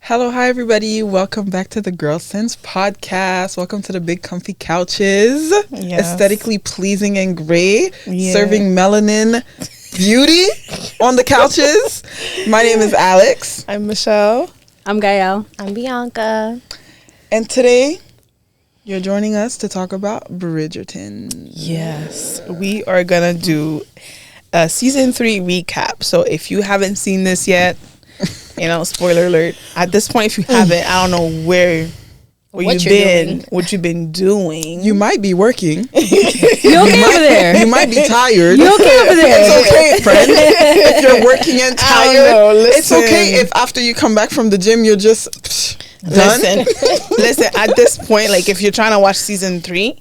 Hello, hi everybody. Welcome back to the Girl Sense podcast. Welcome to the big comfy couches. Yes. Aesthetically pleasing and gray, serving melanin beauty on the couches. My name is Alex. I'm Michelle. I'm Gael. I'm Bianca. And today you're joining us to talk about Bridgerton. Yes, we are gonna do a season 3 recap. So if you haven't seen this yet, spoiler alert. At this point, if you haven't, I don't know what you've been doing. You might be working. You okay over there? You might be tired. You okay over there? It's okay, friend. If you're working and tired, it's okay if after you come back from the gym, you're just done. Listen, at this point, like if you're trying to watch season 3,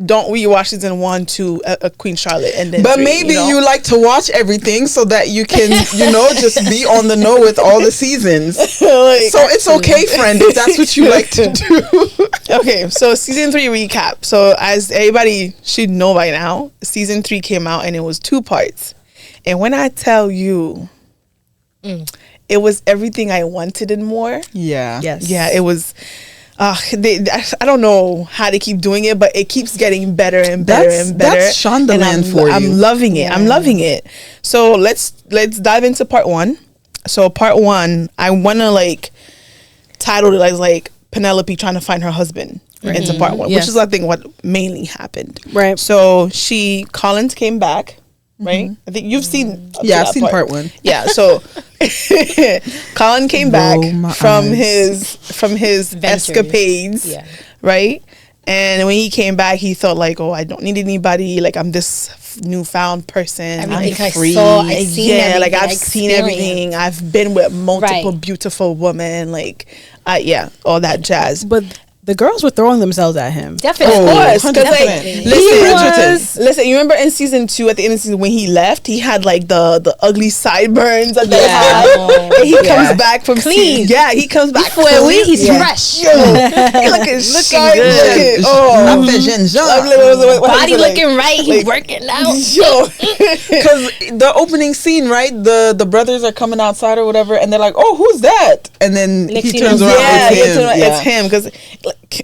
don't rewatch season 1 to Queen Charlotte and then. But 3, maybe you like to watch everything so that you can, just be on the know with all the seasons. So it's okay, friend, if that's what you like to do. Okay, so season 3 recap. So as everybody should know by now, season 3 came out and it was 2 parts. And when I tell you, it was everything I wanted and more. Yeah. Yes. Yeah, it was. I don't know how they keep doing it, but it keeps getting better and better and better. That's Shondaland for you. I'm loving it. Yeah. I'm loving it. So let's dive into part 1. So part 1, I want to title it as Penelope trying to find her husband into part 1, which is I think what mainly happened. Right. So Collins came back. Right, I think you've seen. Yeah, I've seen part 1. Yeah, so Colin came back from his escapades, right? And when he came back, he thought I don't need anybody. I'm this newfound person. Everything I'm free. I've seen everything. I've seen everything. I've been with multiple beautiful women. All that jazz. But the girls were throwing themselves at him. Definitely. Of course. Because listen, you remember in season 2, at the end of the season, when he left, he had the ugly sideburns that they had. And he comes back from clean. He comes back for a week. He's fresh. Yo, he looking good. Body looking right. He's working out. Yo, because the opening scene, right? The brothers are coming outside or whatever, and they're like, "Oh, who's that?" And then he turns around. It's him because.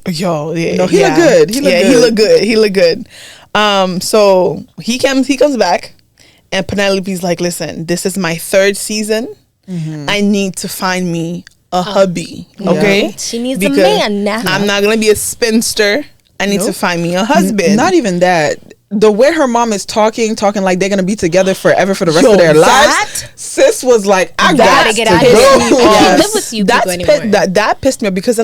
No, he looked good. He looked good. So he comes back, and Penelope's like, "Listen, this is my 3rd season. I need to find me a hubby. Okay, she needs a man now. I'm not gonna be a spinster. I need to find me a husband. Not even that. The way her mom is talking like they're gonna be together forever for the rest of their lives. Sis was like, I gotta get out of here. I can't live with you people anymore. That pissed me off because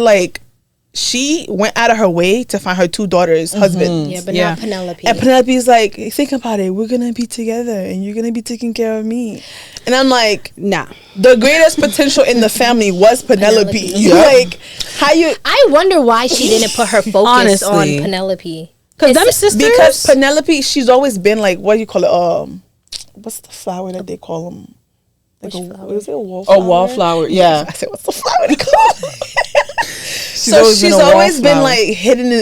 she went out of her way to find her 2 daughters' husbands. Yeah, but not Penelope. And Penelope's like, think about it. We're going to be together and you're going to be taking care of me. And I'm like, nah. The greatest potential in the family was Penelope. I wonder why she didn't put her focus on Penelope. Because them sisters? Because Penelope, she's always been what do you call it? What's the flower that they call them? Which flower? Is it a wallflower? Oh, wallflower, yeah. I said, what's the flower they call it? She's always been hidden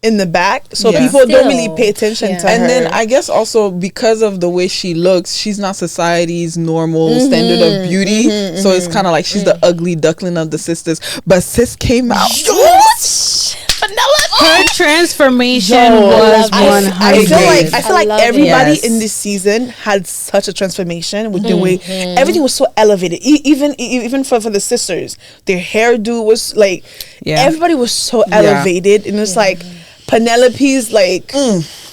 in the back, so people don't really pay attention to her. And then I guess also because of the way she looks, she's not society's normal standard of beauty. So it's kind of she's the ugly duckling of the sisters. But sis came out. Her transformation was 100. I feel like everybody in this season had such a transformation with the way everything was so elevated. Even for the sisters, their hairdo was everybody was so elevated, and it's Penelope's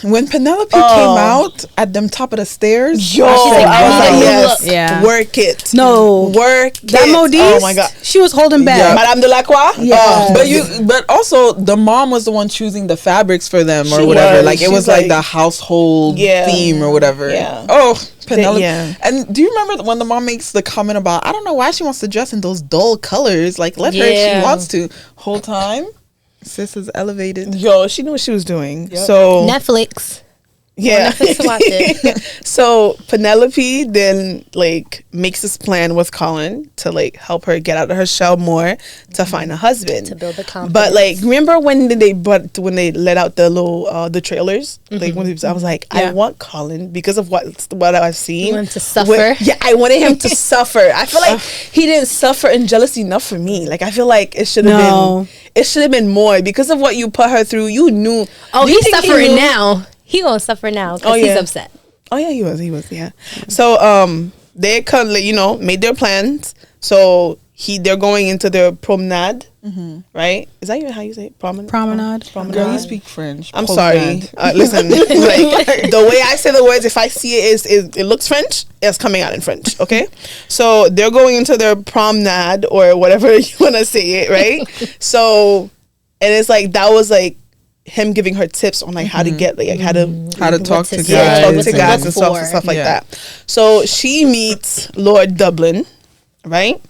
when Penelope came out at them top of the stairs, she's work it. No, work that it. Modiste, oh my god, she was holding back. Madame de la Croix. but also the mom was the one choosing the fabrics for them or whatever. It was the household theme or whatever. Yeah. Oh, Penelope. And do you remember when the mom makes the comment about, I don't know why she wants to dress in those dull colors. Let her if she wants to. Whole time. Sis is elevated. Yo, she knew what she was doing. Yep. So Netflix. Yeah. So Penelope then like makes this plan with Colin to like help her get out of her shell more to find a husband, to build the confidence. But like, remember when they let out the little the trailers? Like when I was like, I want Colin because of what I've seen. You want to suffer? I wanted him to suffer. I feel like he didn't suffer in jealousy enough for me. Like I feel like it should have been more because of what you put her through. You knew. Oh, he's suffering now. He gonna suffer now because he's upset. Oh yeah, he was. Yeah. So they kind of made their plans. So they're going into their promenade, right? Is that how you say it? Promenade. Girl, you speak French. I'm sorry. Listen, like the way I say the words, if I see it looks French, it's coming out in French. Okay, so they're going into their promenade or whatever you want to say it, right? So, and it's like that was like him giving her tips on like how to get like how to talk to guys and stuff like that. So she meets Lord Dublin, right?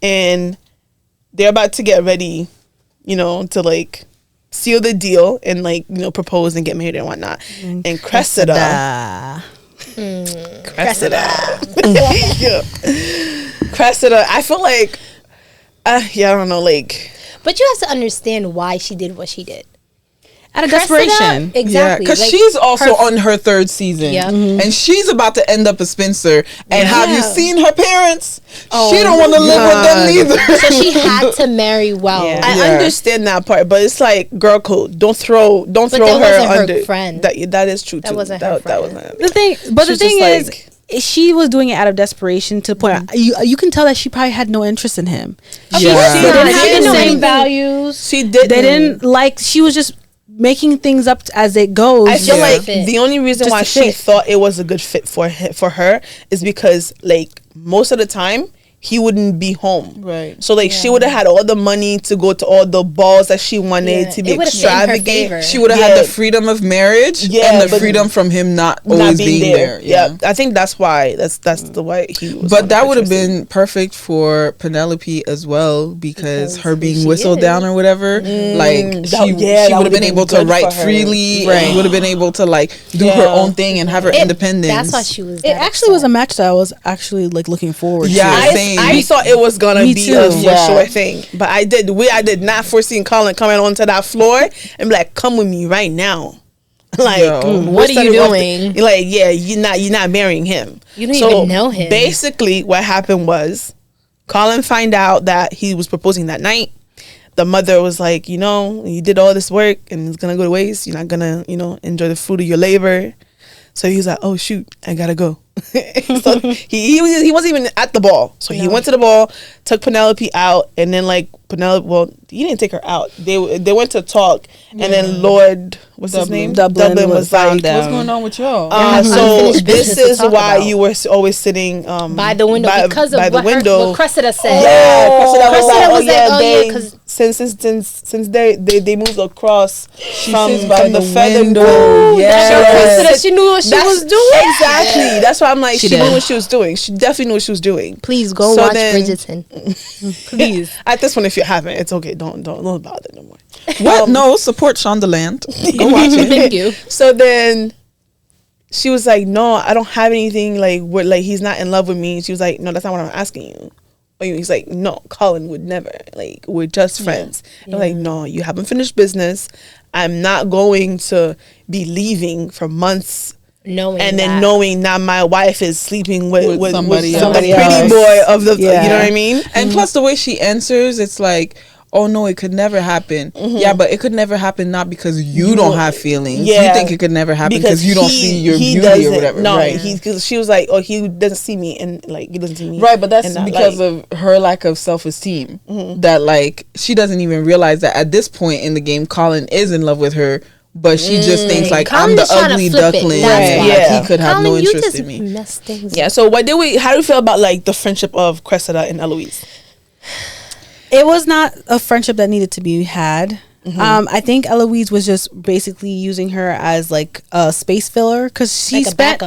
And they're about to get ready, to like seal the deal and like propose and get married and whatnot. And Cressida, Cressida, I feel like I don't know, like, but you have to understand why she did what she did. Out of desperation. Exactly. Yeah, because like she's also on her third season. Yeah. And she's about to end up a spinster. And have you seen her parents? She don't want to live with them neither. So she had to marry well. Yeah. I understand that part, but it's like girl code. Don't throw her under. Her friend. That is true too. That wasn't her friend. That wasn't the thing. But the thing is, she was doing it out of desperation to the point you can tell that she probably had no interest in him. She didn't have the same values. She didn't. They didn't like. She was just making things up as it goes. I feel like the only reason why she thought it was a good fit for her is because like most of the time he wouldn't be home, right? So like she would have had all the money to go to all the balls that she wanted to be extravagant. She would have had the freedom of marriage and the freedom from him not always being there. Yeah, I think that's why that's the way he was. But that would have been perfect for Penelope as well because her being whistled down or whatever, like she would have been able to write freely. Right, she would have been able to like do her own thing and have her independence. That's why she was. It actually was a match that I was actually like looking forward to. Yeah, I thought it was gonna be a for sure thing, but I did not foresee Colin coming onto that floor and be like, "Come with me right now." Like, what are you doing? Like, you're not marrying him. You don't even know him. Basically, what happened was, Colin find out that he was proposing that night. The mother was like, you did all this work and it's gonna go to waste. You're not gonna, enjoy the fruit of your labor. So he was like, "Oh shoot, I gotta go." So he wasn't even at the ball. So he went to the ball, took Penelope out, and then like Penelope, well, he didn't take her out. They went to talk, and then Lord, what's his name? Dublin was like, "What's going on with y'all?" So this is why you were always sitting by the window because of what Cressida said. Yeah, Cressida was like, because since they moved across from the feather window. Cressida, she knew what she was doing. Exactly. That's why I'm like, she knew what she was doing. She definitely knew what she was doing. Please go watch Bridgerton. Please. At this point, if you haven't, it's okay. Don't bother no more. What? No, support Shondaland. Go watch it. Thank you. So then she was like, "No, I don't have anything. Like he's not in love with me." She was like, "No, that's not what I'm asking you." He's like, "No, Colin would never. Like, we're just friends." I'm like, "No, you haven't finished business. I'm not going to be leaving for months." Knowing that my wife is sleeping with somebody else. The pretty boy of the, you know what I mean? And plus the way she answers, it's like, "Oh no, it could never happen." Yeah, but it could never happen not because you don't have feelings. Yeah. You think it could never happen because you don't see your beauty or whatever. No, because she was like, "Oh, he doesn't see me," and like he doesn't see me. Right, but that's because of her lack of self-esteem. That like she doesn't even realize that at this point in the game, Colin is in love with her. But she just thinks like Colin, I'm the ugly duckling. He could have no interest in me. Yeah. So how do you feel about like the friendship of Cressida and Eloise? It was not a friendship that needed to be had. I think Eloise was just basically using her as like a space filler because she spent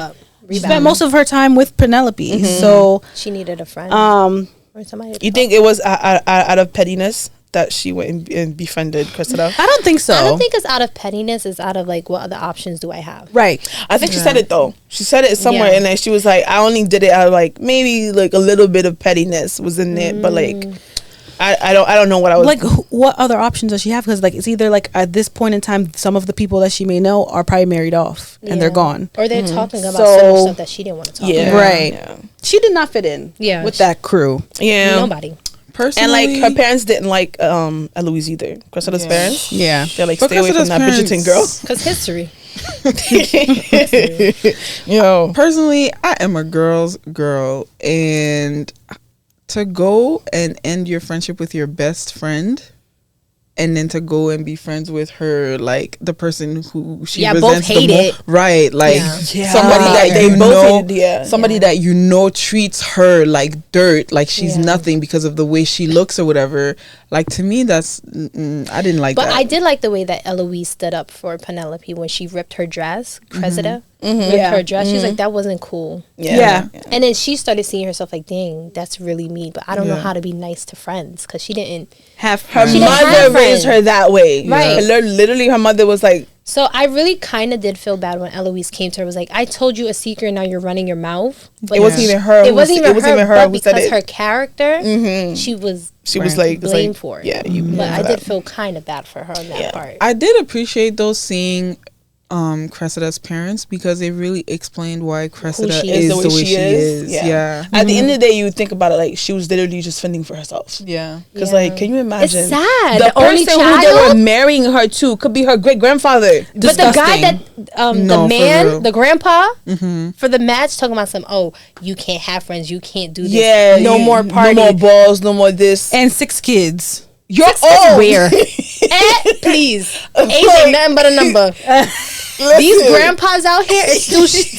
most of her time with Penelope. So she needed a friend. Or somebody. You think it was out of pettiness that she went and befriended Cressida. I don't think so. I don't think it's out of pettiness. It's out of like, what other options do I have? Right. I think she said it though. She said it somewhere, and then she was like, I only did it out of like maybe like a little bit of pettiness was in it, but like. I don't know what I was like. What other options does she have? Because like it's either like at this point in time, some of the people that she may know are probably married off and they're gone, or they're talking about so much stuff that she didn't want to talk about. Right. Yeah. She did not fit in. With that crew. Yeah. Nobody. Personally, and like her parents didn't like Eloise either. Cressida's parents. Yeah. They're like, stay away from that Bridgerton girl. Because history. Yo. Personally, I am a girl's girl, and to go and end your friendship with your best friend and then to go and be friends with her, like the person who she resents both hate it. Right, like somebody that you know, somebody that you know treats her like dirt, like she's nothing because of the way she looks or whatever. Like to me, that's I didn't like that. But I did like the way that Eloise stood up for Penelope when she ripped her dress. Cressida ripped her dress. She was like, that wasn't cool. Yeah. And then she started seeing herself like, dang, that's really me. But I don't know how to be nice to friends because she didn't have her mother raised her that way. Right. Literally, her mother was like. So I really kind of did feel bad when Eloise came to her. Was like, I told you a secret, now you're running your mouth. But it wasn't even her. It wasn't even her. But because her character, she was like blamed for it. Yeah, but I did feel kind of bad for her on that part. I did appreciate those seeing Cressida's parents because it really explained why Cressida is the way she is. Yeah. At the end of the day, you think about it, like she was literally just fending for herself. Yeah. Because like, can you imagine? It's sad. The person who they were marrying her to could be her great grandfather. But the guy that the man, the grandpa, for the match, talking about you can't have friends, you can't do this. Yeah. No more party, no more balls, no more this, and 6 kids. You're old. Where? Please, age ain't nothing but a number. These grandpas out here is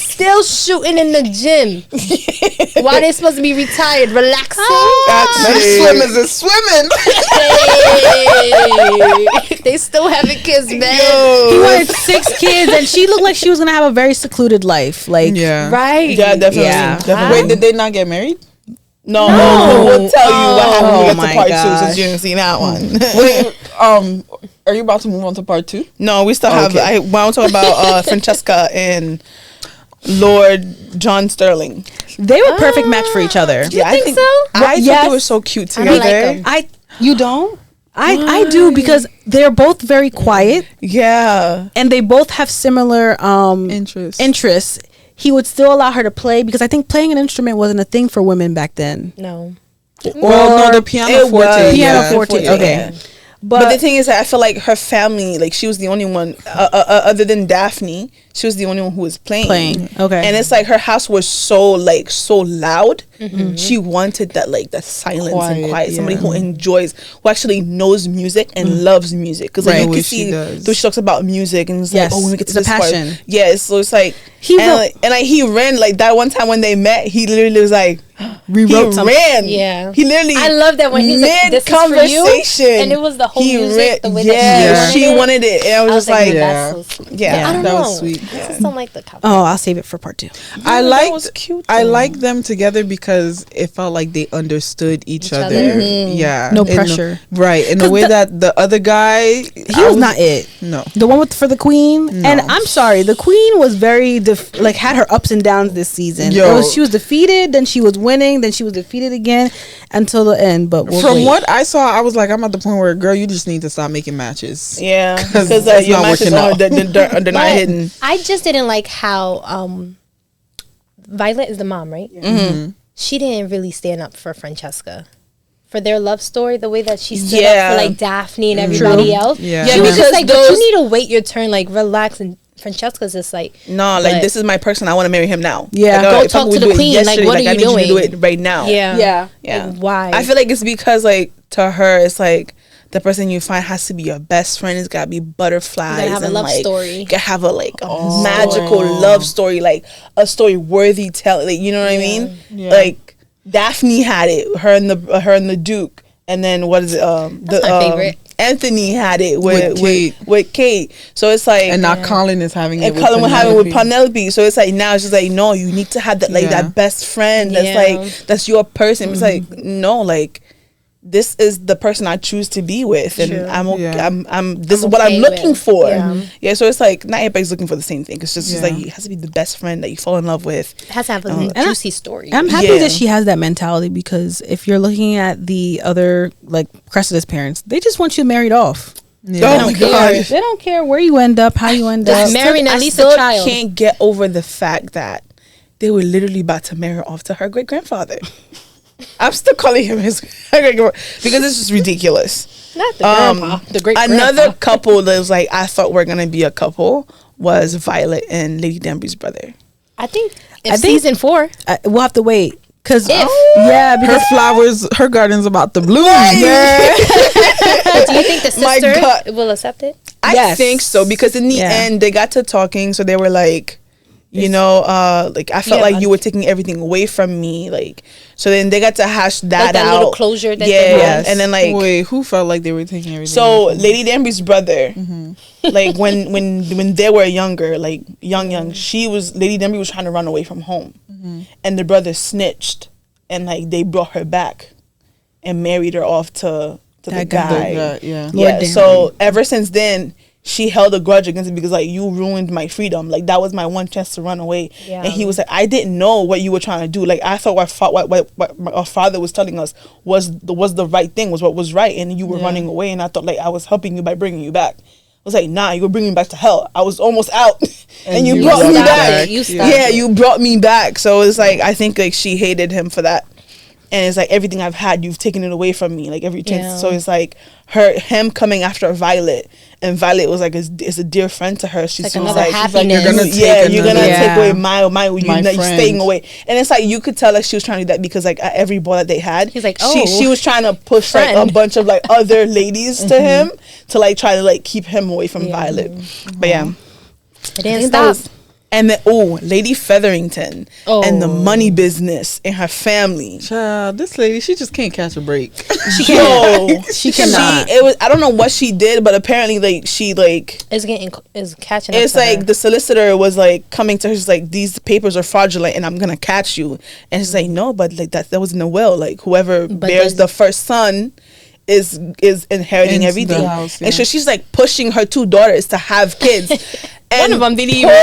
still shooting in the gym. Why they supposed to be retired, relaxing? Swimmers is swimming. Hey. They still having kids, man. He wanted 6 kids, and she looked like she was gonna have a very secluded life. Like, right? Yeah, definitely. Yeah. Definitely. Wait, did they not get married? No. We'll tell you what happened when we get to part 2 since you didn't see that one. Wait, are you about to move on to part 2? No, we still have. I want to talk about Francesca and Lord John Sterling. They were perfect match for each other. Do you think so? I thought they were so cute together. You don't? I do because they're both very quiet. Yeah, and they both have similar interests. He would still allow her to play because I think playing an instrument wasn't a thing for women back then. No. Well, no, the piano forte. Piano forte. Okay. Yeah. But the thing is that I feel like her family, like she was the only one, other than Daphne, she was the only one who was playing. Okay. And it's like her house was so loud. She wanted that silence and quiet. Somebody who enjoys, who actually knows music and loves music. Because like you can see, though she talks about music and it's like, when we get to this passion. Part. Yeah, so it's like, he ran like that one time when they met. He literally was like, rewrote something. Ran. Yeah. He literally. I love that when he's like, "This is for you," and it was the whole music, the way that she wanted it, and I was just like, that's so sweet. I don't know. That was sweet. I just don't like the couple. Oh, I'll save it for part 2. I liked them together because it felt like they understood each other. Yeah, no pressure. In the way that the other guy, he was not it. No, the one for the queen. No. And I'm sorry, the queen was very had her ups and downs this season. She was defeated, then she was winning, then she was defeated again until the end. But from what I saw, I was like, I'm at the point where, girl, you just need to stop making matches. Yeah, because your matches they're not hidden. I just didn't like how Violet is the mom, right? She didn't really stand up for Francesca. For their love story, the way that she stood up for like Daphne and everybody else. She was just like, but you need to wait your turn, like relax. And Francesca's just like, no, like this is my person. I want to marry him now. Yeah, go talk to the queen. Like, what are you doing? I need you to do it right now. Yeah. Like, why? I feel like it's because like to her, it's like the person you find has to be your best friend. It's gotta be butterflies. You gotta have a love story. You gotta have a magical love story, like a story worthy telling. Like, you know what I mean? Yeah. Like Daphne had it. Her and the Duke, and then what is it? That's my favorite. Anthony had it with Kate. So it's like, and now Colin is having it. And Colin was having it with Penelope. So it's like now it's just like, no, you need to have that that best friend that's like that's your person. It's like, no, like this is the person I choose to be with, and I'm okay. Yeah. This is what I'm looking for. Yeah. So it's like not everybody's looking for the same thing. It's just like it has to be the best friend that you fall in love with. It has to have a juicy story. I'm happy that she has that mentality, because if you're looking at the other like Cressida's parents, they just want you married off. Yeah. Oh my God. They don't care where you end up, how you end up. Marrying at least a child. I can't get over the fact that they were literally about to marry off to her great grandfather. I'm still calling him his because it's just ridiculous. Not the grandpa, the great grandpa. Another couple that was like I thought were gonna be a couple was Violet and Lady Danbury's brother. I think season 4. We'll have to wait. Because because because flowers, her garden's about to bloom. Do you think the sister will accept it? I think so, because in the end they got to talking, so they were like, you know, like I felt like you were taking everything away from me, like, so then they got to hash that out. Little closure that they had. And then like, wait, who felt like they were taking everything? So Lady Danbury's brother, like when they were younger, like young, Lady Danbury was trying to run away from home, and the brother snitched, and like they brought her back, and married her off to the guy. So ever since then, she held a grudge against him because like you ruined my freedom. Like that was my one chance to run away. Yeah. And he was like, I didn't know what you were trying to do. Like I thought what our father was telling us was the right thing, was what was right, and you were running away, and I thought like I was helping you by bringing you back. I was like, nah, you were bringing me back to hell. I was almost out, and you brought me back. You brought me back. So it's like I think like she hated him for that. And it's like everything I've had, you've taken it away from me, like every chance. Yeah. So it's like him coming after Violet, and Violet was like is a dear friend to her. She's like happiness. You're gonna take away my you're staying away. And it's like you could tell like she was trying to do that because like at every ball that they had, he's like, she was trying to push like a bunch of like other ladies to him to like try to like keep him away from Violet. But it didn't stop. And then, Lady Featherington and the money business and her family. Child, this lady, she just can't catch a break. She can't. She cannot. I don't know what she did, but apparently, like, she like is catching. It's like the solicitor was like coming to her. She's like, these papers are fraudulent, and I'm gonna catch you. And she's like, no, but like that was in the will. Like whoever bears the first son is inheriting everything. House, and so she's like pushing her 2 daughters to have kids. And one of them didn't even.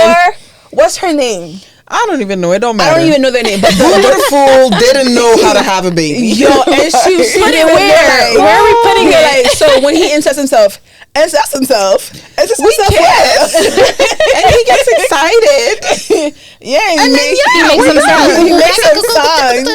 What's her name? I don't even know. It don't matter. I don't even know their name. But the fool didn't know how to have a baby. Yo, and she was putting it where? Where are we putting it? Like, so when he inserts himself, we can't. And he gets excited. Yeah, he makes some songs.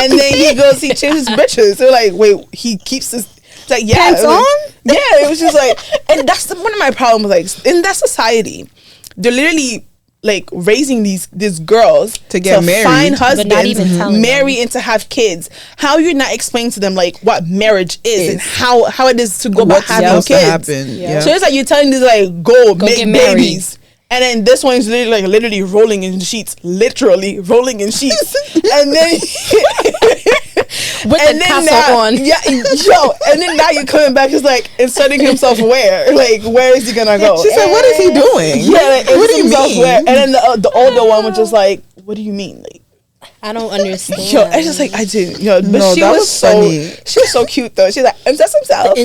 And then he changes britches. So like, wait, he keeps his like pants on? Yeah, it was just like, and that's one of my problems. Like in that society, they're literally like raising these girls to get married, find husbands, marry and to have kids. How you're not explaining to them like what marriage is and how it is to go about having kids. So it's like you're telling these like go make babies. And then this one is literally rolling in sheets, literally rolling in sheets, and then with the castle on, and then now you're coming back, it's like inserting himself where is he gonna go? She said, "What is he doing? Yeah, like, what do you mean?" Where? And then the older one was just like, "What do you mean?" Like, I don't understand. Yo, it's just like I didn't. Yo, but no, she was so funny. She was so cute though. She's like, "Insert himself."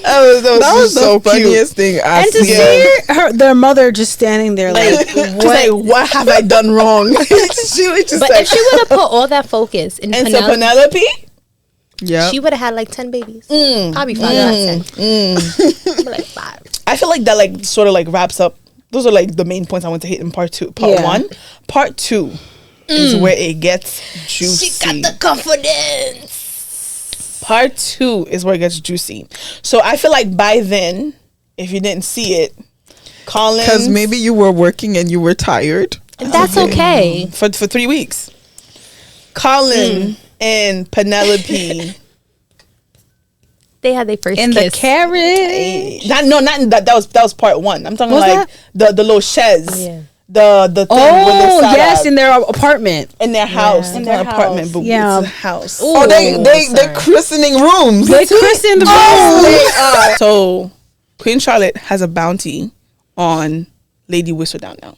That was so the funniest thing I've seen. And to see their mother just standing there like what have I done wrong? But if she would have put all that focus in Penelope, she would have had like 10 babies. Probably 5 out of 10. Like 5. I feel like that like sort of like wraps up. Those are like the main points I want to hit in part 2. Part 1. Part 2 is where it gets juicy. She got the confidence. Part 2 is where it gets juicy. So I feel like by then, if you didn't see it, Collins, because maybe you were working and you were tired. That's okay. For 3 weeks. Colin and Penelope. They had their first in kiss. The carriage. Not that was part 1. I'm talking like the little chaise. Yeah. The thing yes, in their apartment, in their house, in their apartment, but it's a house. Ooh, they christening rooms. They christened rooms. They are. So Queen Charlotte has a bounty on Lady Whistledown now.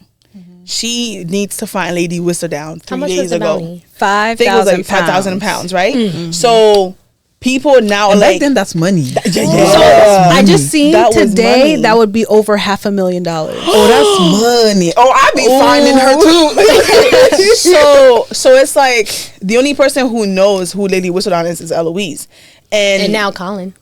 She needs to find Lady Whistledown 3 days ago. Bounty? 5,000 £5,000, right? So people now and like back then that's money. So I just seen that today that would be over $500,000. Oh, that's money. Oh, I'd be finding her too. so it's like the only person who knows who Lady Whistledown is Eloise, and now Colin.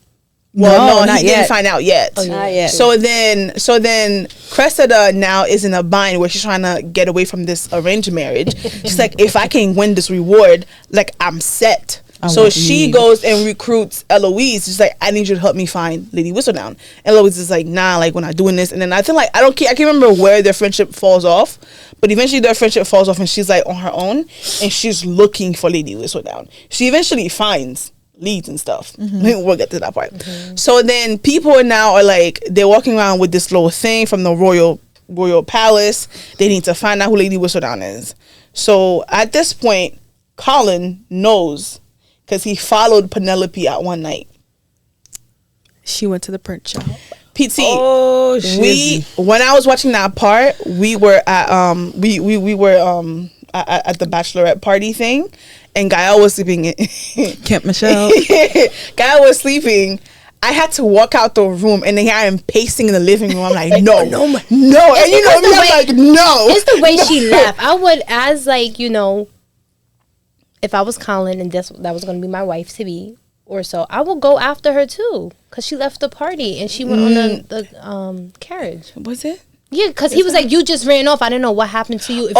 Well, no, not he yet. didn't find out yet. Oh, not yet. So then Cressida now is in a bind where she's trying to get away from this arranged marriage. She's like, if I can win this reward, like I'm set. So she goes and recruits Eloise. She's like, I need you to help me find Lady Whistledown. And Eloise is like, nah, like we're not doing this. And then I feel like I can't remember where their friendship falls off, but eventually their friendship falls off, and she's like on her own, and she's looking for Lady Whistledown. She eventually finds leads and stuff. We'll get to that part. So then people now are like, they're walking around with this little thing from the royal palace. They need to find out who Lady Whistledown is. So at this point, Colin knows because he followed Penelope out one night. She went to the print shop. PT. Oh, shit. When I was watching that part, we were at we were at the bachelorette party thing, and Gael was sleeping in Camp Michelle. Gael was sleeping. I had to walk out the room, and then here I am pacing in the living room. I'm like, no. And you know me, I'm like, no. It's the way she left. I would, as like, if I was Colin and that was going to be my wife to be or so, I would go after her too, because she left the party and she went on the carriage. Was it? Yeah, because he was like, you just ran off. I didn't know what happened to you. If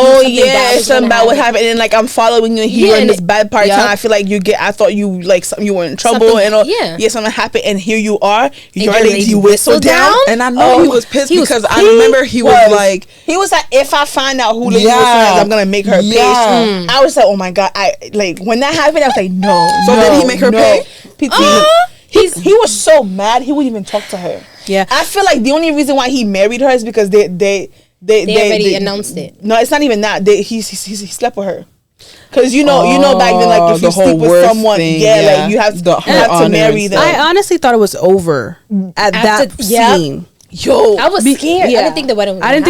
Something bad would happen. And like, I'm following you here in this bad part of time. I feel like I thought you like you were in trouble and all. Yeah, something happened, and here you are. You're Lady Whistledown. And I know he was pissed because I remember he was like, if I find out who Lady Whistledown is, I'm gonna make her pay. I was like, oh my god, when that happened, I was like, no. So did he make her pay? He was so mad he wouldn't even talk to her. Yeah, I feel like the only reason why he married her is because they already announced it. No, it's not even that. He slept with her. Because you know back then, like if you sleep with someone, like you have to marry them. I honestly thought it was over at that scene. Yo, I was scared. I didn't think the wedding was going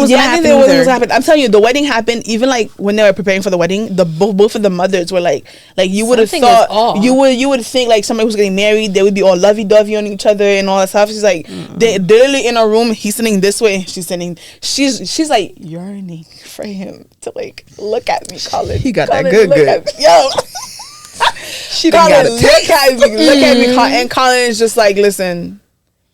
to happen. I'm telling you, the wedding happened. Even like when they were preparing for the wedding, both of the mothers were like you would have thought you would think like somebody who's getting married, they would be all lovey dovey on each other and all that stuff. She's like they're literally in a room. He's sitting this way. She's like yearning for him to like look at me, Colin. He got that good. Yo. She done got a look at me, and Colin is just like, listen,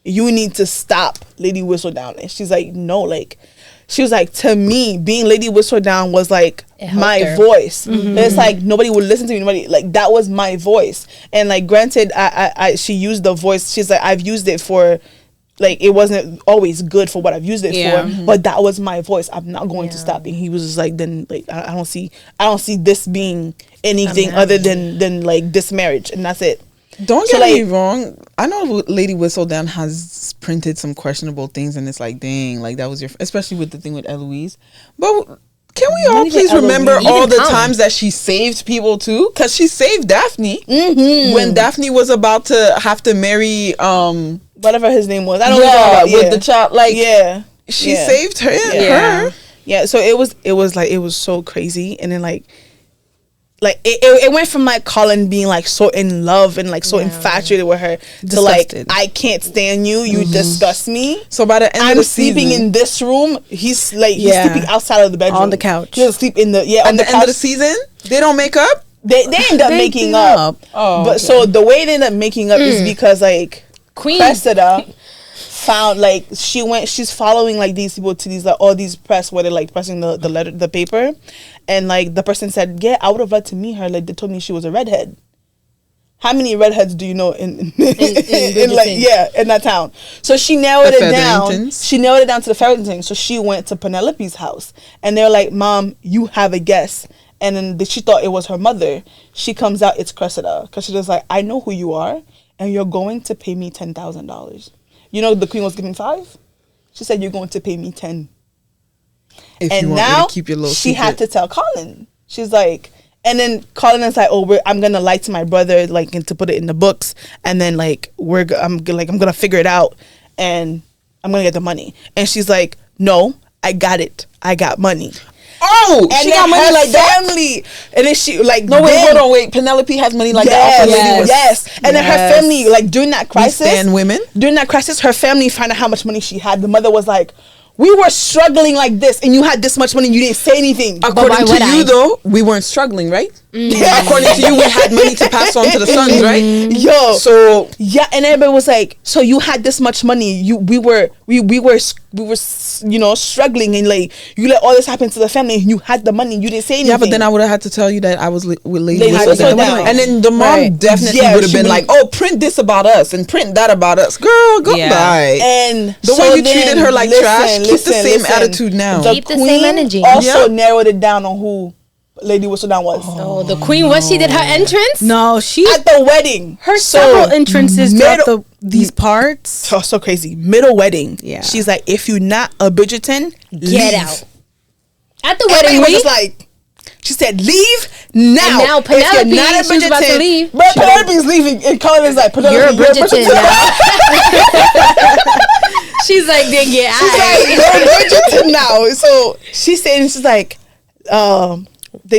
you need to stop Lady Whistledown. And she's like, no, like, she was like, to me, being Lady Whistledown was like my voice. It's like nobody would listen to me. Like that was my voice. And like, granted, she used the voice. She's like, I've used it for, like, it wasn't always good for what I've used it for, but that was my voice. I'm not going to stop. And he was just like, then like, I don't see this being anything other than like this marriage, and that's it. Don't get me wrong. I know Lady Whistledown has printed some questionable things, and it's like, dang, like that was especially with the thing with Eloise. But can we all please remember all the times that she saved people too? Because she saved Daphne when Daphne was about to have to marry whatever his name was. I don't know with the child. Like she saved her. Yeah. So it was so crazy, and then like it went from like Colin being like so in love and like so infatuated with her to like, I can't stand you, you disgust me. So by the end of the season, sleeping in this room, he's sleeping outside of the bedroom on the couch. He'll sleep in the on the end of the season. They don't make up. They end up making up. But so the way they end up making up is because like Queen Cressida found like she's following like these people to these like all these press where they're like pressing the letter, the paper, and like the person said, yeah, I would have loved to meet her. Like they told me she was a redhead. How many redheads do you know in that town? So she narrowed it down. She narrowed it down to the Featheringtons. So she went to Penelope's house, and they're like, Mom, you have a guess. And then she thought it was her mother. She comes out, it's Cressida, because she was like, I know who you are, and you're going to pay me $10,000. You know, the queen was giving 5. She said, you're going to pay me 10. And now she secret. Had to tell Colin. She's like, and then Colin is like, oh, I'm gonna lie to my brother, like, and to put it in the books, and then like I'm gonna figure it out, and I'm gonna get the money. And she's like, no, I got it. I got money. Oh, and she got money like family. that? And then she like no wait, hold on, wait. Penelope has money like that. Yes. And then her family, like during that crisis, women. During that crisis, her family found out how much money she had. The mother was like, "We were struggling like this, and you had this much money. You didn't say anything." According to you, though, we weren't struggling, right? According to you, we had money to pass on to the sons, right? Yo, so yeah, and everybody was like, "So you had this much money? We were, you know, struggling, and like you let all this happen to the family. And you had the money. You didn't say anything." Yeah, but then I would have had to tell you that I was with Lady Whistle Down. And then the mom definitely would have been like, "Oh, print this about us and print that about us, girl. Goodbye." And the way you treated her like trash, keep the same attitude now. Keep the same energy. Also narrowed it down on who Lady Whistledown was. Oh, the queen. What she did her entrance? No, she at the wedding. Her several entrances throughout these parts. So crazy. Middle wedding. Yeah. She's like, if you're not a Bridgerton, get out. At the wedding, was just like, she said, leave now. And now Penelope, she was about to leave. But Penelope's leaving, and Colin is like, Penelope, you're a Bridgerton now. She's like, then get out. She's like, you're Bridgerton now. So she's saying, she's like,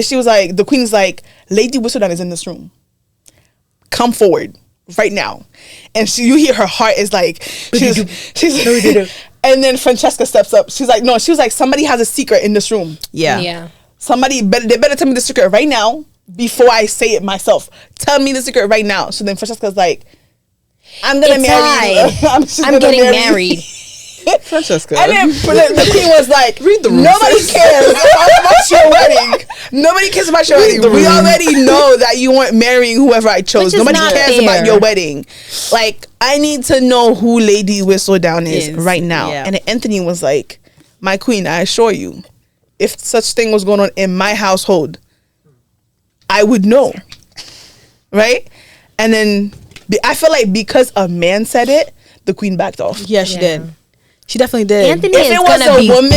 she was like, the queen's like, Lady Whistledown is in this room. Come forward right now. And you hear her heart is like, she's and then Francesca steps up. She's like, no, she was like, somebody has a secret in this room. Yeah. They better tell me the secret right now before I say it myself. Tell me the secret right now. So then Francesca's like, I'm gonna marry you. I'm getting married. Francesca. And then the queen was like, read the room. Nobody cares about your wedding. Nobody cares about your wedding. We already know that you weren't marrying whoever I chose. Nobody cares about your wedding. Like, I need to know who Lady Whistledown is right now. Yeah. And Anthony was like, my queen, I assure you, if such thing was going on in my household, I would know. Right? And then I feel like because a man said it, the queen backed off. Yeah, she did. She definitely did. Anthony if it was a woman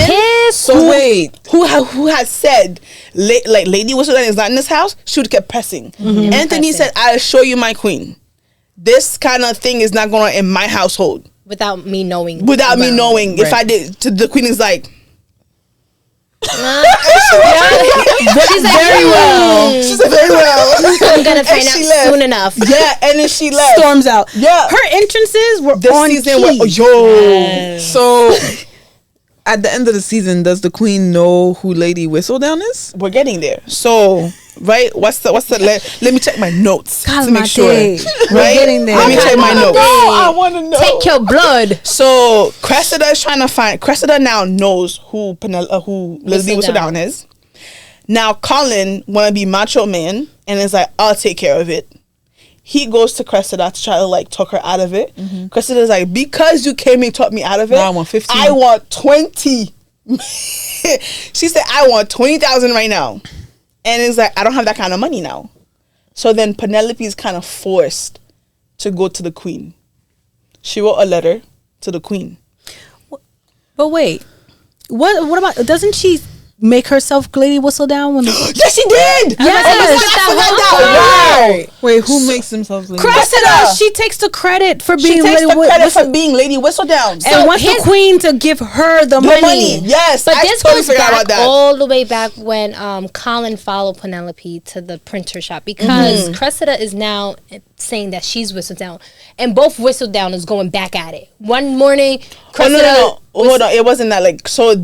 who has said like Lady Whistledown is not in this house, she would have kept pressing. Mm-hmm. Anthony said, I assure you, my queen, this kind of thing is not going on in my household. Without me knowing. Right. If I did, the queen is like, she's like, very well. She said very well. I'm gonna find out soon enough. Yeah, and then she left. Storms out. Yeah, her entrances were this on season. key. So at the end of the season, does the queen know who Lady Whistledown is? We're getting there. So right, what's the let me check my notes to make sure. Right, we're getting there. Let me check my notes. I want to know. Take your blood. So Cressida is trying to find. Cressida now knows who Lady Whistledown is. Now Colin want to be macho man and is like, I'll take care of it. He goes to Cressida to try to like talk her out of it. Mm-hmm. Cressida's like, because you came and talked me out of it, now I want 15. I want 20. She said, I want 20,000 right now. And it's like, I don't have that kind of money now. So then Penelope is kind of forced to go to the queen. She wrote a letter to the queen. But wait, what about, doesn't she make herself Lady Whistledown? Yes, she did! Yes! Wait, who makes themselves Lady Cressida! She takes the credit for being Lady Whistledown. So and wants the queen to give her the money. Yes, but this goes back all the way back when Colin followed Penelope to the printer shop because Cressida is now saying that she's Whistledown, and both Whistledown is going back at it. One morning, Cressida. No. Hold on, it wasn't that like so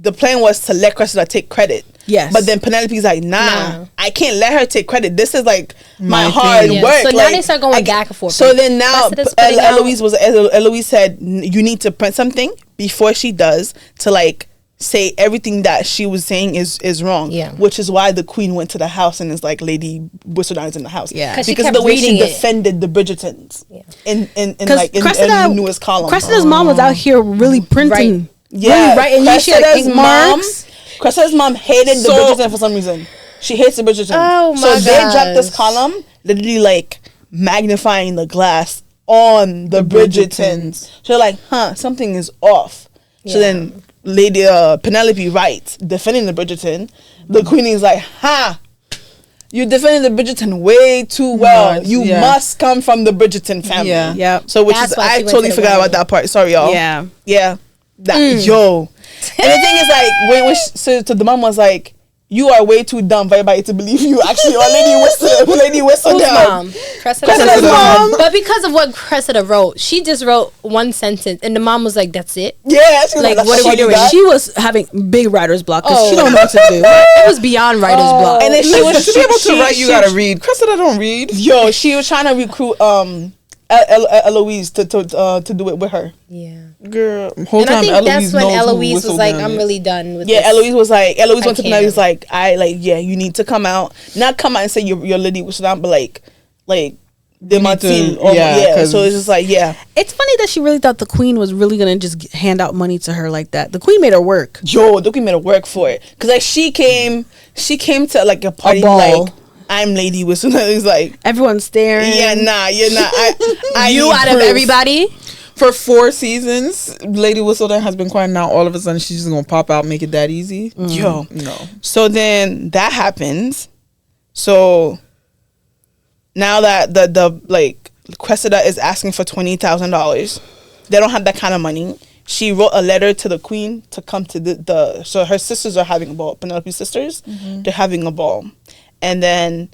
the plan was to let Cressida take credit. Yes. But then Penelope's like, nah, I can't let her take credit. This is like my hard work. So now they start going back and forth. So then now Eloise said, you need to print something before she does to like say everything that she was saying is wrong. Yeah. Which is why the queen went to the house and is like, Lady Whistledown is in the house. Yeah. Because of the way she defended the Bridgertons. Yeah. In the newest column. Cressida's mom was out here really printing. Right. Yeah, right. And Cressida's mom hated the Bridgerton for some reason. She hates the Bridgerton. Oh my god! So they dropped this column, literally like magnifying the glass on the Bridgertons. So they're like, something is off. Yeah. So then Lady Penelope writes, defending the Bridgerton. The queen is like, you're defending the Bridgerton way too well. You must come from the Bridgerton family. Yeah. So I totally forgot about that part. Sorry, y'all. Yeah. That And the thing is, like, so the mom was like, you are way too dumb for everybody to believe you actually are Lady Whistledown. Mom? Cressida's mom. But because of what Cressida wrote, she just wrote one sentence, and the mom was like, "That's it." Yeah, she was like what are we doing? She was having big writer's block because she don't know what to do. It was beyond writer's block. And then she was to be able to write. You gotta read. Cressida don't read. Yo, she was trying to recruit Eloise to do it with her. Yeah. Girl, whole and time I think Eloise that's when Eloise was like, I'm really done with this. Yeah, Eloise went to Penelope, was like, you need to come out. Not come out and say you're Lady Whistledown, but like the Martin. Yeah. So it's just like, yeah. It's funny that she really thought the queen was really going to just hand out money to her like that. The queen made her work. Yo, the queen made her work for it. Because like she came to like a party, like, I'm Lady Whistledown. It's like everyone's staring. Yeah, nah, you're not. I you out of everybody. For 4 seasons, Lady Whistledown has been quiet. Now all of a sudden she's just gonna pop out, make it that easy. Yo, no. So then that happens. So now that the like Cressida is asking for $20,000, they don't have that kind of money. She wrote a letter to the queen to come to the so her sisters are having a ball. Penelope's sisters, they're having a ball, and then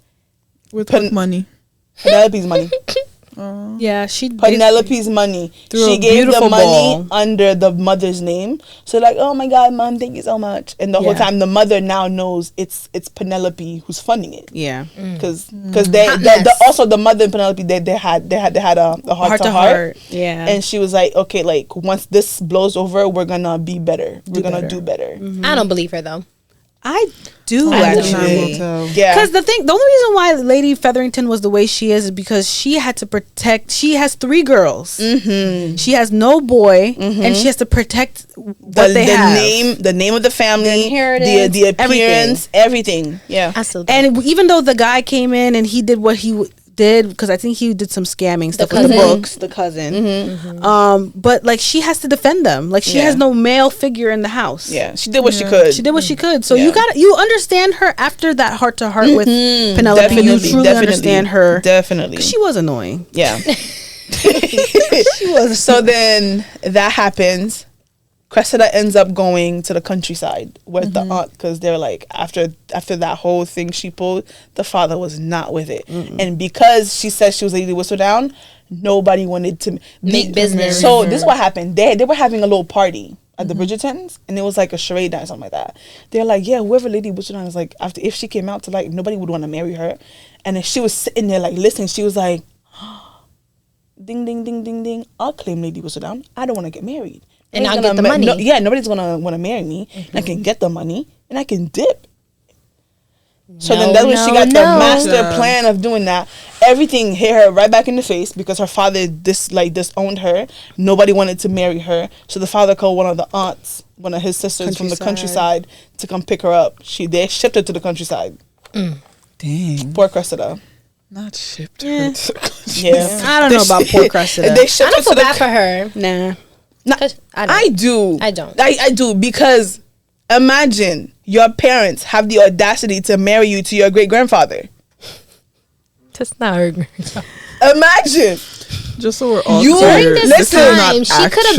with what money? Penelope's money. Yeah, Penelope's money. She gave the money under the mother's name. So like, oh my God, Mom, thank you so much. And the whole time, the mother now knows it's Penelope who's funding it. Yeah, because they also the mother and Penelope they had a heart to heart. Yeah, and she was like, okay, like once this blows over, we're gonna be better. We're gonna do better. I don't believe her though. I do actually. Yeah. Because the only reason why Lady Featherington was the way she is because she had to protect. She has 3 girls. Mm-hmm. She has no boy, and she has to protect what they have. The name of the family, the inheritance, the appearance, everything. Yeah. And even though the guy came in and he did what he did, because I think he did some scamming stuff with the books, the cousin. But like she has to defend them. Like she has no male figure in the house. Yeah, she did what she could. She did what she could. So you understand her after that heart to heart with Penelope. Definitely, you truly understand her. Definitely, she was annoying. Yeah, she was. So then that happens. Cressida ends up going to the countryside with the aunt because they're like after that whole thing she pulled, the father was not with it, and because she said she was Lady Whistledown, nobody wanted to make business. So this is what happened. They were having a little party at the Bridgertons, and it was like a charade night or something like that. They're like, yeah, whoever Lady Whistledown is, like, after if she came out to like nobody would want to marry her, and then she was sitting there like listening. She was like, ding ding ding ding ding. I'll claim Lady Whistledown. I don't want to get married. And I'll get the money. Nobody's gonna want to marry me. And I can get the money and I can dip. So then that's when she got the master plan of doing that. Everything hit her right back in the face because her father disowned her. Nobody wanted to marry her. So the father called one of the aunts, one of his sisters from the countryside, to come pick her up. They shipped her to the countryside. Dang. Poor Cressida. Not shipped her to the countryside. Yeah. I don't know about poor Cressida. I don't feel bad for her. Nah. I do. I don't. I do because imagine your parents have the audacity to marry you to your great grandfather. That's not her. Imagine. Just so we're all during this time, she could have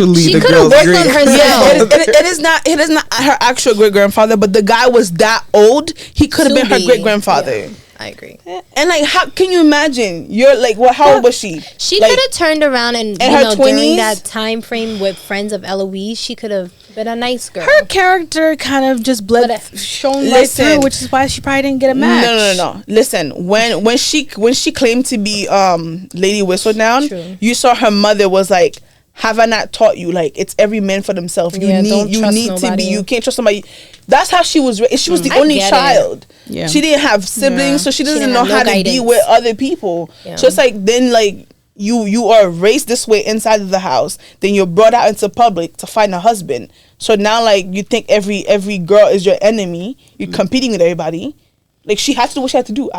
worked on herself. It is not her actual great grandfather, but the guy was that old. He could have been her great grandfather. Yeah. I agree. And like, how can you imagine? You're like, how old was she? She could have turned around and in her 20s during that time frame with friends of Eloise, she could have been a nice girl. Her character kind of just shone right through, which is why she probably didn't get a match. No. Listen, when she claimed to be Lady Whistledown, you saw her mother was like, have I not taught you? Like, it's every man for themselves. You need to be. You can't trust somebody. That's how she was. She was the only child. Yeah. She didn't have siblings, so she doesn't know how to be with other people. Yeah. So it's like then like you are raised this way inside of the house, then you're brought out into public to find a husband. So now like you think every girl is your enemy. You're competing with everybody. Like she had to do what she had to do.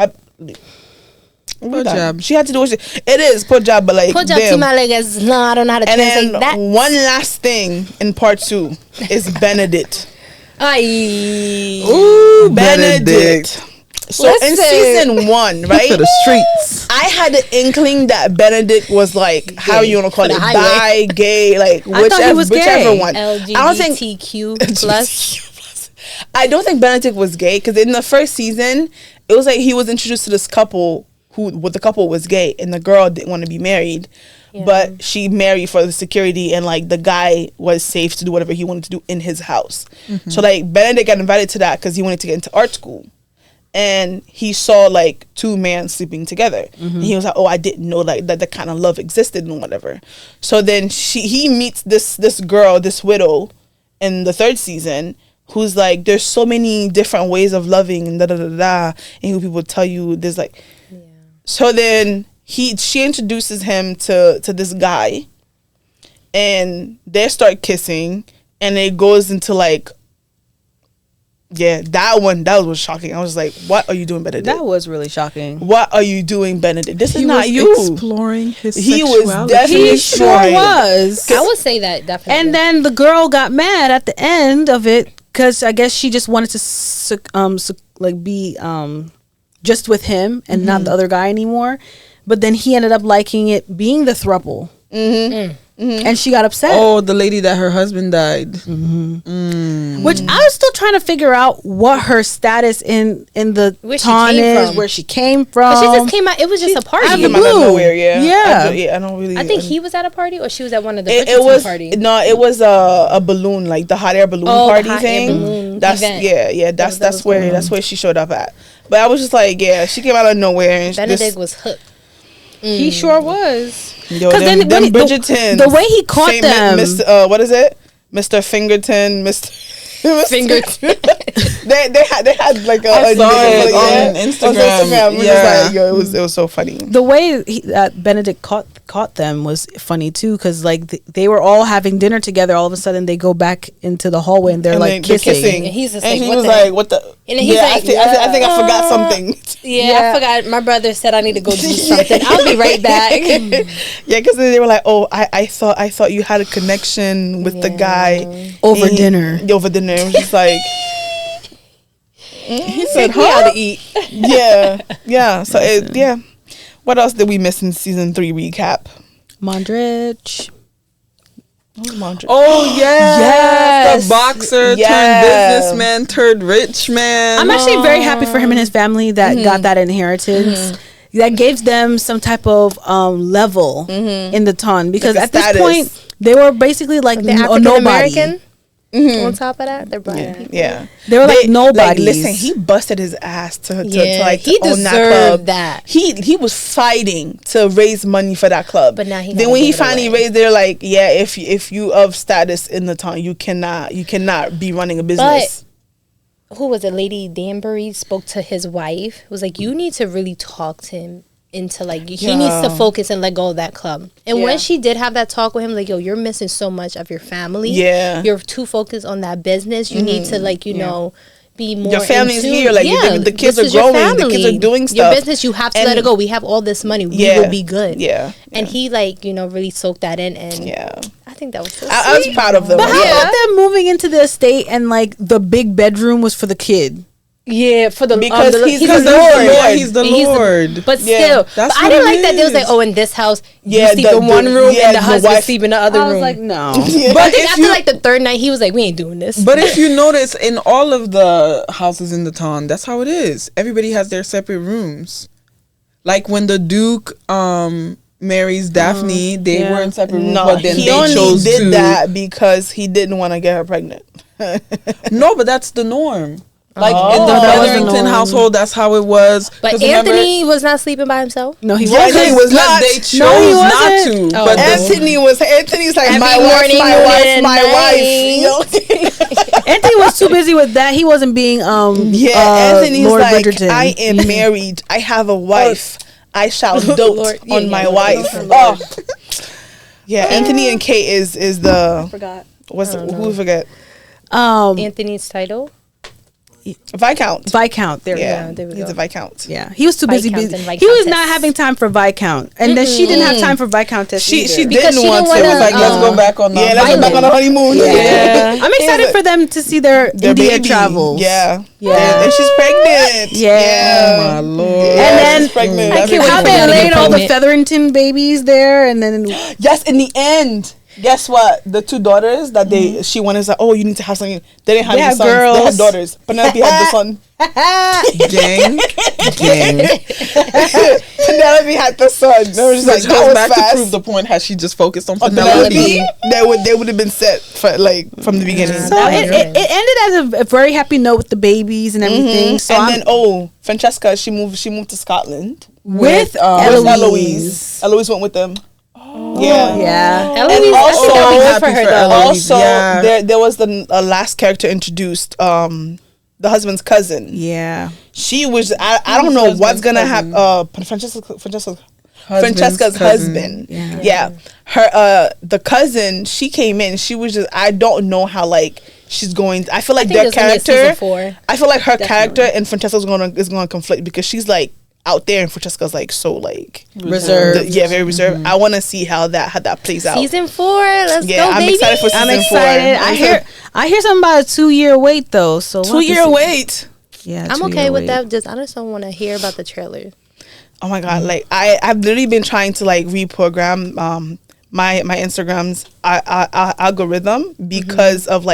Poor job. She had to do what it is poor job, but like poor job to my legs. No, I don't know how to translate that. And then one last thing in part 2 is Benedict. Ooh, Benedict. So in season 1, right? For the streets. I had the inkling that Benedict was like, how you want to call it, bi, gay, like whichever one. LGBTQ plus. I don't think Benedict was gay because in the first season, it was like he was introduced to this couple the couple was gay and the girl didn't want to be married. Yeah. But she married for the security and like the guy was safe to do whatever he wanted to do in his house. Mm-hmm. So like Benedict got invited to that because he wanted to get into art school. And he saw like two men sleeping together. Mm-hmm. And he was like, oh, I didn't know like that the kind of love existed and whatever. So then he meets this girl, this widow in the third season who's like, there's so many different ways of loving and da-da-da-da. And people tell you there's like... Yeah. So then... She introduces him to this guy and they start kissing and it goes into like that was shocking. I was like, what are you doing, Benedict? That was really shocking. What are you doing, Benedict? This is not you. Exploring his sexuality. Was definitely he sure was. I would say that definitely. And then the girl got mad at the end of it because I guess she just wanted to be just with him and not the other guy anymore. But then he ended up liking it being the throuple. Mm-hmm. Mm-hmm. And she got upset. Oh, the lady that her husband died. Mm-hmm. Which I was still trying to figure out what her status in the town is, where she came from. She just came out. It was just a party. She came out of nowhere, yeah. I don't really... I think he was at a party or she was at one of the Bridgerton parties. No, it was a balloon, like the hot air balloon party thing. That's event. That's where she showed up at. But I was just like, she came out of nowhere. And Benedict was hooked. He sure was. Because then Bridgerton, the way he caught them, what is it, Mr. Fingerton, Mr. Fingerton. they had like I saw it on Instagram. Yeah, it was so funny. The way that Benedict caught them was funny too, because like they were all having dinner together. All of a sudden, they go back into the hallway and they're like kissing. And he's just like, he was like, "What the?" And he's like, I think I forgot something. Yeah, I forgot. My brother said I need to go do something. I'll be right back. Because they were like, "Oh, I thought you had a connection with the guy over dinner." Over dinner, it was just like. He said, "How to eat?" Yeah. So what else did we miss in season 3 recap? Mondrich. Oh yes, the boxer turned businessman turned rich man. I'm actually very happy for him and his family that got that inheritance. That gives them some type of level in the town, because at this point they were basically like nobody. On top of that, they're black people. Yeah, they were like nobody. Like, listen, he busted his ass to he deserved that. He was fighting to raise money for that club. But now then when he finally raised, they're like, if you of status in the town, you cannot be running a business. But who was it? Lady Danbury spoke to his wife. It was like, you need to really talk to him into like he needs to focus and let go of that club. And when she did have that talk with him, like, yo, you're missing so much of your family. You're too focused on that business. You need to like be more. Your family's here. Like the kids are growing. The kids are doing stuff. Your business, you have to let it go. We have all this money. We will be good. And he like really soaked that in. And I think that was so sweet. I was proud of them. But how about them moving into the estate and like the big bedroom was for the kid? Yeah, for the because he's the Lord. Yeah, he's the Lord. But still, but I didn't like that. They was like, oh, in this house, you sleep in one room and the husband sleep in the other room. I was like, no. But after like the third night, he was like, we ain't doing this. But if you notice, in all of the houses in the town, that's how it is. Everybody has their separate rooms. Like when the Duke marries Daphne, they were in separate rooms, but then he only did that because he didn't want to get her pregnant. No, but that's the norm. Like in the Featherington household, that's how it was. But Anthony was not sleeping by himself. No, he wasn't. He was not. They chose not to. Oh. But Anthony's like, my wife. Anthony was too busy with that. He wasn't being Anthony's Lord like, Bridgerton. I am married. I have a wife. I shall dote on my wife. Anthony and Kate is the. I forgot. Who forget? Anthony's title. Viscount. There we go. He's a Viscount. Yeah, he was too busy. He was not having time for Viscount, and then she didn't have time for Viscountess. She either. didn't want to. It was like, let's go back on the honeymoon. Yeah. I'm excited for them to see their India baby. travels. Yeah. And she's pregnant. Yeah. Oh my Lord. And then she's pregnant. how they laid all the Featherington babies there, and then yes, in the end. Guess what? The two daughters that she wanted is like, oh, you need to have something. They didn't have sons. Girls. They had daughters. Penelope had the son. Gang. Penelope had the son. They were just like, that goes back to prove the point. Had she just focused on Penelope, they would have been set for from the beginning. So it ended as a very happy note with the babies and everything. So and then Francesca, she moved to Scotland with Eloise. Eloise went with them. Yeah. Eloise, there was the last character introduced, the husband's cousin. Yeah. She was I don't know what's gonna happen. Francesca's husband. Yeah. Her the cousin, she came in. She was just I don't know how she's going. I feel like their character. I feel like her character and Francesca's is gonna conflict because she's out there and Francesca's so reserved. Very reserved. I want to see how that plays out. Season 4, let's go, I'm baby. excited for season 4. I hear something about a 2-year wait though. So 2-year wait. Yeah, I'm okay with that. I just don't want to hear about the trailer. Oh my god! I've literally been trying to reprogram my Instagram's algorithm because of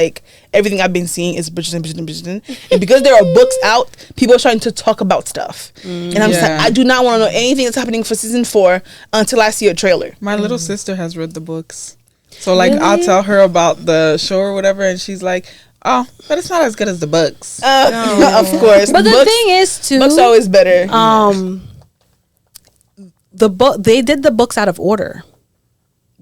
everything I've been seeing is Bridgerton, and because there are books out, people are trying to talk about stuff, and I'm just I do not want to know anything that's happening for season 4 until I see a trailer. My little sister has read the books, so I'll tell her about the show or whatever, and she's like, oh, but it's not as good as the books. Of course, but the thing is too, books are always better. The book they did the books out of order.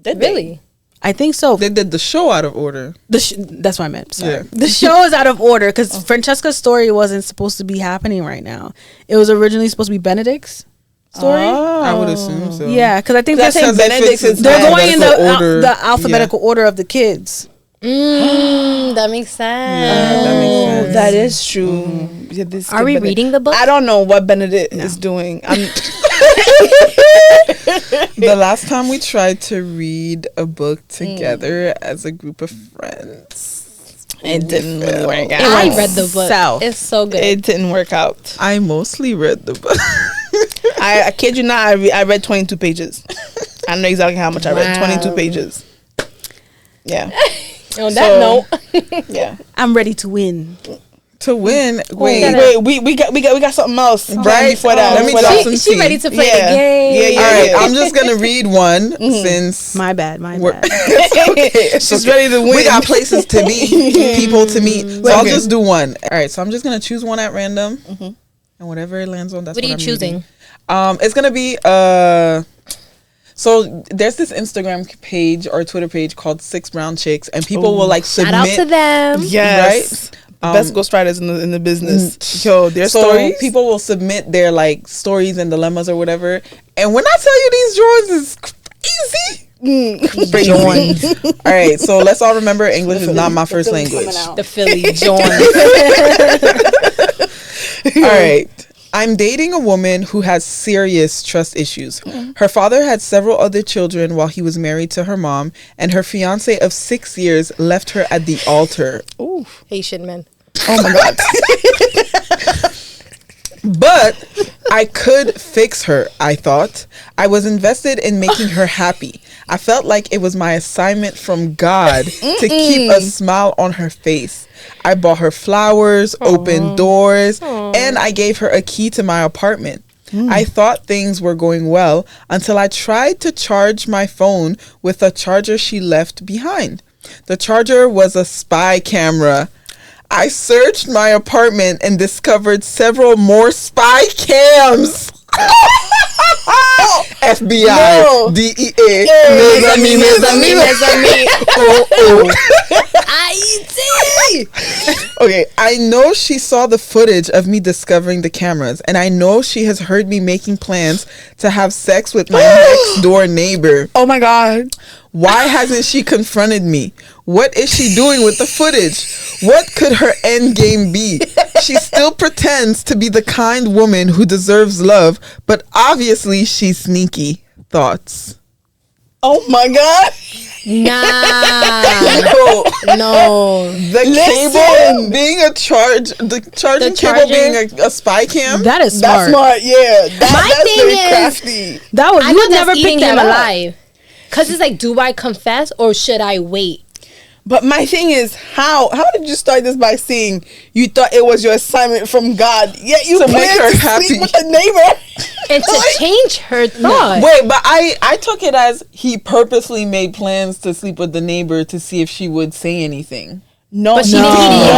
Really? I think so. They did the show out of order. That's what I meant. Sorry. Yeah. The show is out of order because Francesca's story wasn't supposed to be happening right now. It was originally supposed to be Benedict's story. I would assume so. Yeah, because I think Benedict's they're going in the alphabetical order of the kids. That makes sense. Yeah, that makes sense. That is true. Yeah, are we reading the book? I don't know what Benedict is doing. The last time we tried to read a book together as a group of friends, it didn't really work out. I read the book. It's so good. It didn't work out. I mostly read the book. I kid you not, I read 22 pages. I know exactly how much I read. 22 pages. Yeah. On that note, yeah, I'm ready to win. To win, wait, we got something else right before that. Let me drop some she ready to play the game. All right, I'm just gonna read one since my bad. Okay, she's ready to win. We got places to be, people to meet, so I'll just do one. All right, so I'm just gonna choose one at random, and whatever it lands on, that's what I'm choosing. It's gonna be so there's this Instagram page or Twitter page called 6 Brown Chicks, and people will submit. Shout out to them. Yes. Right? Best ghostwriters in the business. Yo, their stories. People will submit their stories and dilemmas or whatever. And when I tell you these drawings is crazy. All right, so let's all remember English is not my first language. The Philly joint. All right. I'm dating a woman who has serious trust issues. Her father had several other children while he was married to her mom, and her fiance of 6 years left her at the altar. Ooh, Haitian men. Oh my God. But I could fix her, I thought. I was invested in making her happy. I felt like it was my assignment from God to keep a smile on her face. I bought her flowers, opened doors, and I gave her a key to my apartment. I thought things were going well until I tried to charge my phone with a charger she left behind. The charger was a spy camera. I searched my apartment and discovered several more spy cams. FBI, DEA, Okay, I know she saw the footage of me discovering the cameras, and I know she has heard me making plans to have sex with my next door neighbor. Oh my God. Why hasn't she confronted me? What is she doing with the footage? What could her end game be? She she still pretends to be the kind woman who deserves love, but obviously she's sneaky. Thoughts? Oh my God. Nah. No. The cable being the charging cable being a spy cam. That is smart. That's smart, yeah. That's thing very is, crafty. That was, I you know would never that's pick eating that him up. alive. Because it's like, do I confess or should I wait? But my thing is, how did you start this by saying you thought it was your assignment from God, yet you To make her happy sleep with a neighbor And to change her thought. Wait, but I took it as he purposely made plans to sleep with the neighbor to see if she would say anything. No, But he didn't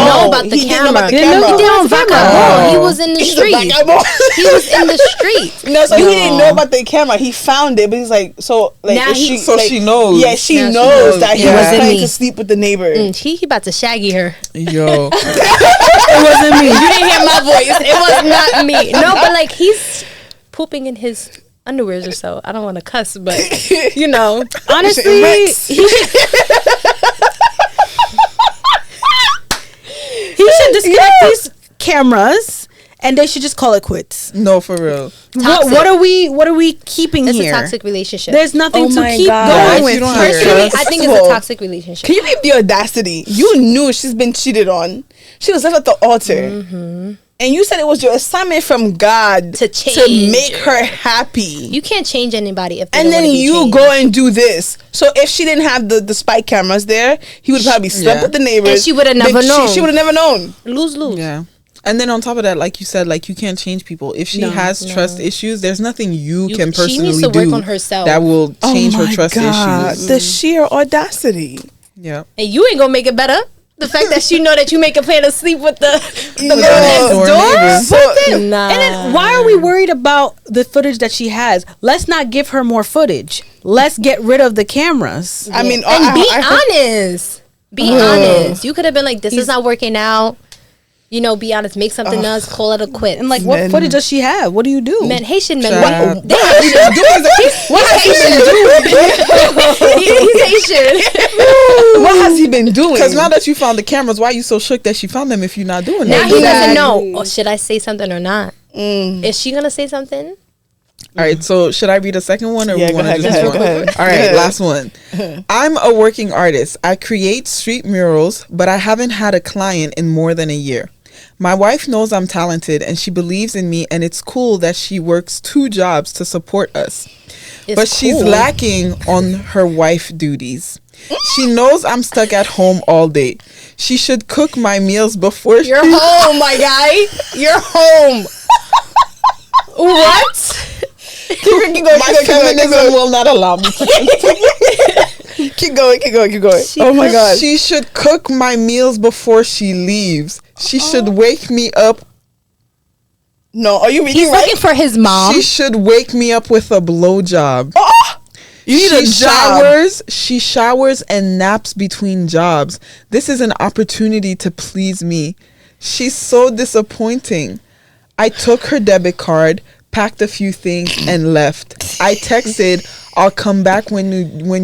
know about the He didn't know camera. about the He didn't know camera. he didn't know Vagabond. He was in the He's a street. vagabond. He was in the street. No, so he didn't know about the camera. He found it, but he's like, so like, Now if he- So like, she knows. Yeah, she Now she knows knows. that he Yeah. was Wasn't planning me. to sleep with the neighbor. He about to shaggy her. Yo. It wasn't me. You didn't hear my voice. It was not me. No, but like he's pooping in his underwears or so. I don't want to cuss, but you know. Honestly, Rex. he should disconnect these cameras and they should just call it quits. No, for real. What are we keeping It's here? a toxic relationship. There's nothing Oh to my keep God. going If with. you don't have Personally, trust. I think First it's of a all, toxic relationship. Can you believe the audacity? You knew she's been cheated on. She was left at the altar. And you said it was your assignment from God To change make her happy. You can't change anybody if they And don't then wanna be you changed. go and do this. So if she didn't have the spy cameras there, he would probably slept Yeah. with the neighbors. And she would have never Then known. She would have never known. lose. Yeah. And then on top of that, like you said, like you can't change people. If she has trust issues, there's nothing you can She personally needs to work do on herself. that will change her trust issues. The sheer audacity. Yeah. And you ain't gonna make it better. The fact that she know that you make a plan to sleep with the Yeah. next Door door. neighbors. Nah. And then why are we worried about the footage that she has? Let's not give her more footage. Let's get rid of the cameras. I mean, and be I heard- honest. Be honest. You could have been like, "This is not working out." You know, be honest. Make something else. Call it a quit. And like, what Men. footage does she have? What do you do? Men, Haitian men. Child. They Haitian. What has he been doing? He's Haitian. What has he been doing? Because now that you found the cameras, why are you so shook that she found them if you're not doing Now that? he doesn't Exactly. know. Oh, should I say something or not? Is she gonna say something? All right, so should I read a second one or Yeah, we go want to ahead, just go one? ahead. All right, Go ahead. last one. I'm a working artist. I create street murals, but I haven't had a client in more than a year. My wife knows I'm talented and she believes in me, and it's cool that she works 2 jobs to support us. It's But she's cool. lacking on her wife duties. She knows I'm stuck at home all day. She should cook my meals before You're home, my guy. You're home. What? My feminism will not allow me to. Keep going. Oh my God. She should cook my meals before she leaves. She should wake me up. No, are you reading He's right? looking for his mom. She should wake me up with a blowjob. You need a job. She showers and naps between jobs. This is an opportunity to please me. She's so disappointing. I took her debit card, packed a few things, and left. I texted, "I'll come back when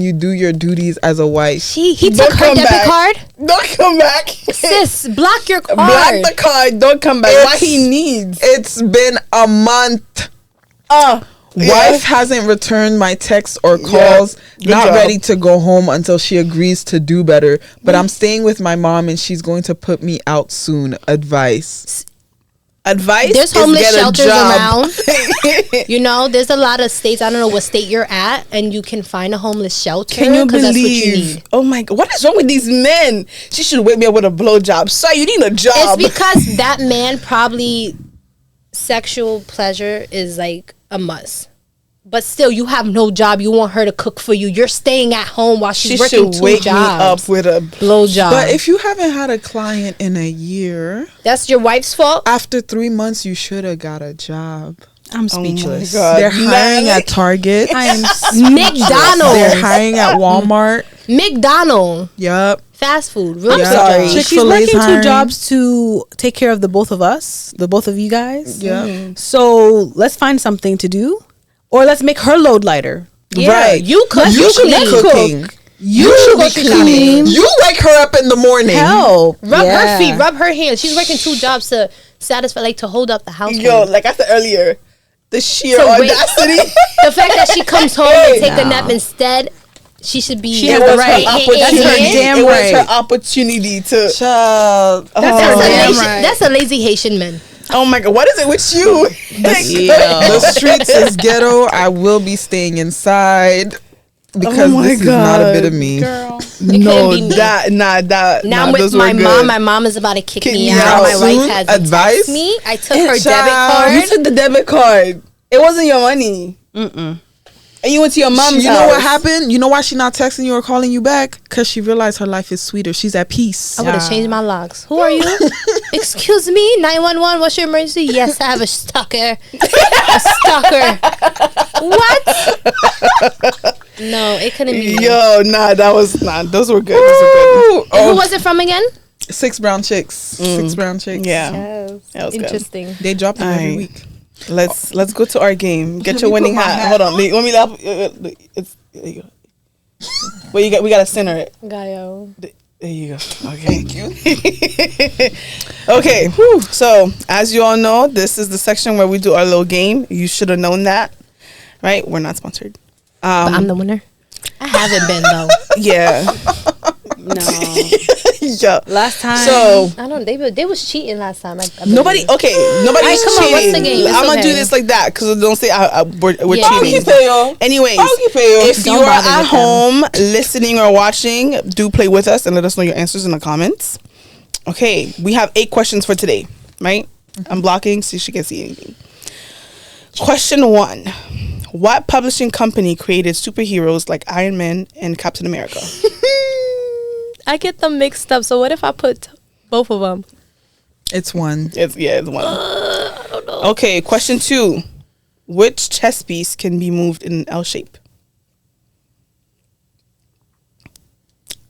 you do your duties as a wife." He Don't took her come debit back. card. Don't come back. Sis, block your card. Block the card. Don't come back. What he needs. It's been a month. Wife hasn't returned my texts or calls. Good Not job. ready to go home until she agrees to do better. But I'm staying with my mom and she's going to put me out soon. Advice. Advice. There's is homeless get a shelters job. around. You know, there's a lot of states. I don't know what state you're at, and you can find a homeless shelter. Can you 'cause that's what you believe? need. Oh my God. What is wrong with these men? She should wake me up with a blowjob. Sir, you need a It's job. because that man probably sexual pleasure is like a must. But still, you have no job. You want her to cook for you. You're staying at home while she's she working should 2 wake jobs. me up with a blowjob. But if you haven't had a client in a year, that's your wife's fault. after 3 months, you should have got a job. I'm speechless. God. They're hiring at Target. I am McDonald's. They're hiring at Walmart. McDonald's. Yup. Fast food. Real I'm good sorry. job. So she's Chick-fil-A's working 2 hiring. jobs to take care of the both of us, the both of you guys. Yeah. So let's find something to do, or let's make her load lighter. Yeah, Right. you cook. You should be clean. cooking. You should should go be to cleaning. shopping. You wake her up in the morning. Help. Rub Yeah. her feet. Rub her hands. She's working 2 jobs to satisfied, like to hold up the household. Yo, like I said earlier, the sheer audacity. The fact that she comes home and take a nap instead. She should be. She has the right. That's her damn right. It was her opportunity to. Child. That's a lazy Haitian man. Oh my God! What is it with you? The streets is ghetto. I will be staying inside because this is not a bit of me. Girl. No, that. Now I'm with my mom. My mom is about to kick me out. My wife has advised me. I took her debit card. You took the debit card. It wasn't your money. And you went to your mom's house. You know what happened? You know why she not texting you or calling you back? Because she realized her life is sweeter. She's at peace. I would have changed my logs. Who are you? Excuse me? 911, what's your emergency? Yes, I have a stalker. A stalker. What? No, it couldn't be. Yo, those were good. Who was it from again? 6 brown chicks. 6 brown chicks. Yeah. Yes. That was interesting. Good. They drop them every week. Let's go to our game. Get your winning hat. Hold on. Want me to it's there you go. But we gotta center it. Gaio. There you go. Okay. Thank you. Okay. Whew. So as you all know, this is the section where we do our little game. You should have known that. Right? We're not sponsored. But I'm the winner. I haven't been though. Yeah. No. Yeah. Last time. So I don't. They was cheating last time. Nobody was come on, what's the game? I'm gonna do this like that because don't say we're cheating. Anyways, if you are at home listening or watching, do play with us and let us know your answers in the comments. Okay, we have 8 questions for today. Right? I'm blocking so she can see anything. Question 1. What publishing company created superheroes like Iron Man and Captain America? I get them mixed up. So what if I put both of them? It's one. It's one. I don't know. Okay, question 2. Which chess piece can be moved in an L shape?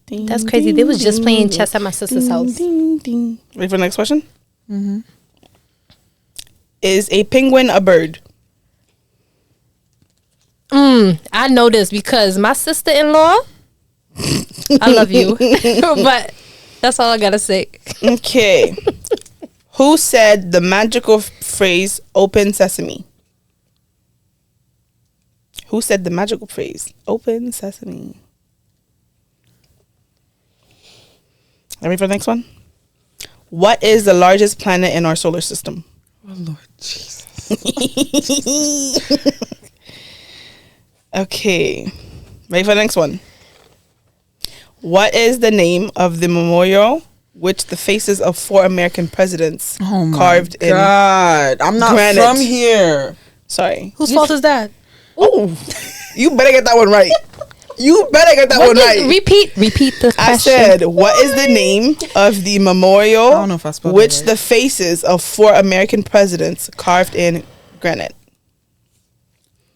That's crazy. They was just playing chess at my sister's house. Ready for the next question? Mm-hmm. Is a penguin a bird? I know this because my sister-in-law, I love you, but that's all I gotta say. Okay. Who said the magical phrase "Open Sesame"? Who said the magical phrase "Open Sesame"? Ready for the next one? What is the largest planet in our solar system? Oh Lord Jesus. Okay. Ready for the next one? What is the name of the memorial which the faces of 4 American presidents carved in? God, I'm not granite. From here. Sorry. Whose fault is that? Oh, you better get that one right. You better get that one right. Repeat the question. I said, what is the name of the memorial I don't know if I spelled which it right. the faces of 4 American presidents carved in granite?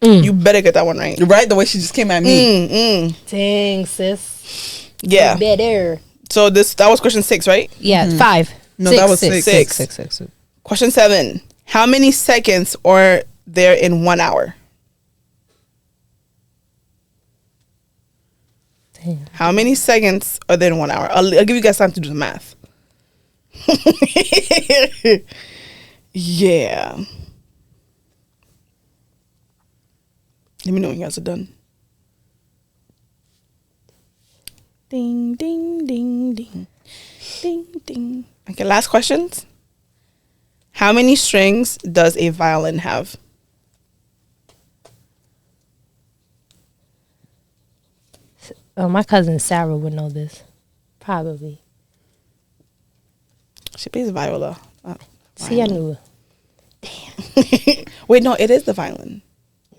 You better get that one right. Right? The way she just came at me. Dang, sis. Yeah. Better. So that was question 6, right? Yeah, 5. No, that was 6. 6. Question 7. How many seconds are there in 1 hour? Damn. How many seconds are there in 1 hour? I'll give you guys time to do the math. Yeah. Let me know when you guys are done. Ding, ding, ding, ding. Ding, ding. Okay, last questions. How many strings does a violin have? Oh, my cousin Sarah would know this. Probably. She plays viola. See, I knew. Damn. Wait, no, it is the violin.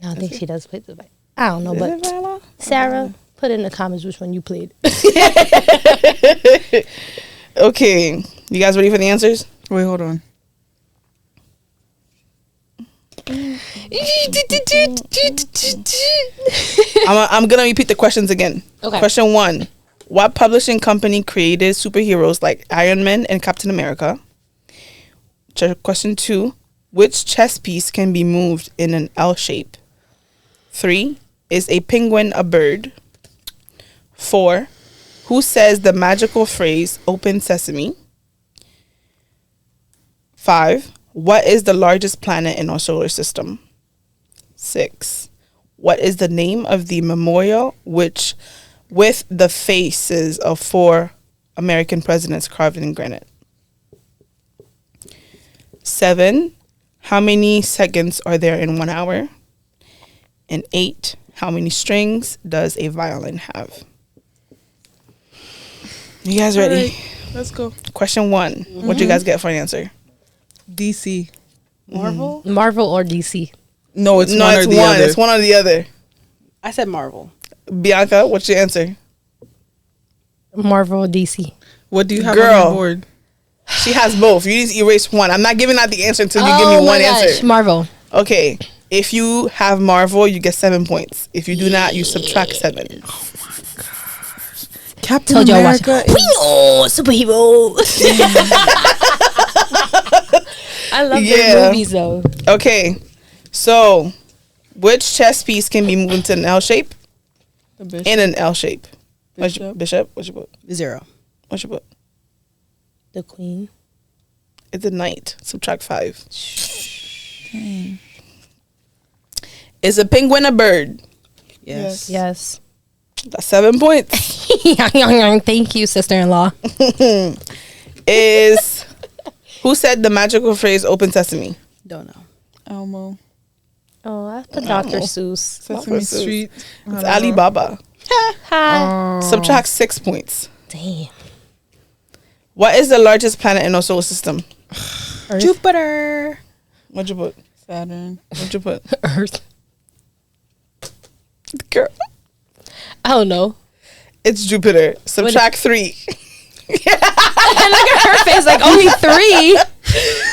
No, I think she does play the violin. I don't know, Is but it viola? Sarah, put in the comments which one you played. Okay, you guys ready for the answers? Wait, hold on. I'm gonna repeat the questions again. Okay. Question 1. What publishing company created superheroes like Iron Man and Captain America? Question 2. Which chess piece can be moved in an L shape? 3. Is a penguin a bird? 4. Who says the magical phrase "Open Sesame"? 5. What is the largest planet in our solar system? 6. What is the name of the memorial with the faces of 4 American presidents carved in granite? 7. How many seconds are there in 1 hour? And 8. How many strings does a violin have? You guys ready? Right, let's go. Question 1. Mm-hmm. What do you guys get for an answer? DC. Marvel? Marvel or DC? No, it's one or the other. It's one or the other. I said Marvel. Bianca, what's your answer? Marvel or DC? What do you have on your board? She has both. You need to erase one. I'm not giving out the answer until you give me one answer. Marvel. Okay. If you have Marvel, you get 7 points. If you do not, you subtract 7. Oh my gosh. Captain America. Superhero. I love their movies though. Okay. So, which chess piece can be moved into an L shape? In an L shape. Bishop. What's your book? 0. What's your book? The queen. It's a knight. Subtract 5. Dang. Is a penguin a bird? Yes. Yes. That's 7 points. Thank you, sister-in-law. Who said the magical phrase "Open Sesame"? Don't know. Elmo. Oh, I put Dr. Seuss. Sesame Street. It's Alibaba. Hi. Subtract 6 points. Damn. What is the largest planet in our solar system? Earth. Jupiter. What'd you put? Saturn. What'd you put? Earth. Girl, I don't know. it's Jupiter. Subtract 3. And look at her face, like only 3.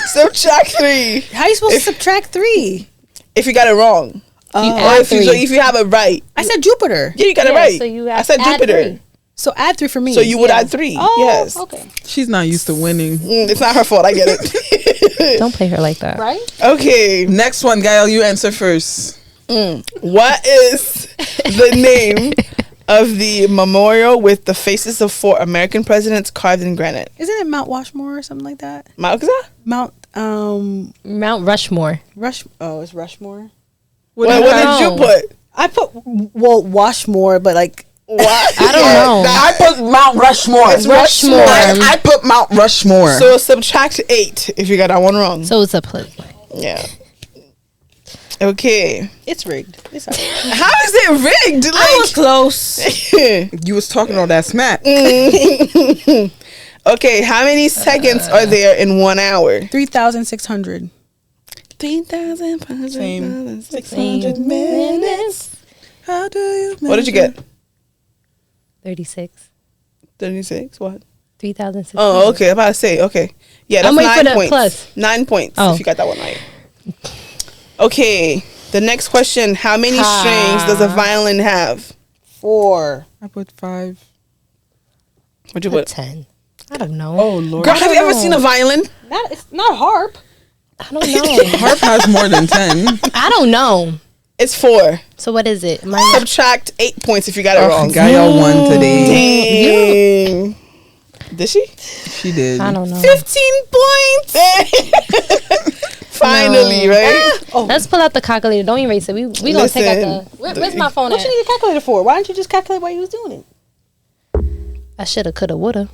Subtract 3. How are you supposed to subtract 3? If you got it wrong. Add Or if you have it right. I said Jupiter. Yeah, you got it right. So you I said add Jupiter. 3. So add 3 for me. So you would add 3. Oh, yes. okay. She's not used to winning. It's not her fault. I get it. Don't play her like that. Right? Okay. Next one, Gail, you answer first. What is the name of the memorial with the faces of 4 American presidents carved in granite? Isn't it Mount Washmore or something like that? Mount Mount Rushmore. It's Rushmore. What did you put? I put Washmore, but like What? I don't know. I put Mount Rushmore. It's Rushmore. I put Mount Rushmore. So subtract 8 if you got that one wrong. So it's a plus. Yeah. Okay. it's rigged. It's all right. How is it rigged? I was close. You was talking all that smack. Okay, how many seconds are there in 1 hour? 3,600. 3,500 minutes. How do you What did you get? 36. 36? What? 3,600. Oh, okay. I'm about to say, okay. Yeah, that's I'm waiting for 9 the points. plus. 9 points Oh. if you got that one right. Okay, the next question. How many strings does a violin have? 4. I put 5. What'd you Put put? 10. I don't know. Oh, Lord. Girl, have you ever seen a violin? It's not harp. I don't know. Harp has more than 10. I don't know. It's 4. So what is it? Subtract 8 points if you got it wrong. Gail won today. Dang. Did she? She did. I don't know. 15 points. Finally, No. right? Let's pull out the calculator. Don't erase it. We gonna take out the. Where's my phone What at? you need a calculator for? Why don't you just calculate while you was doing it? I shoulda, coulda, woulda.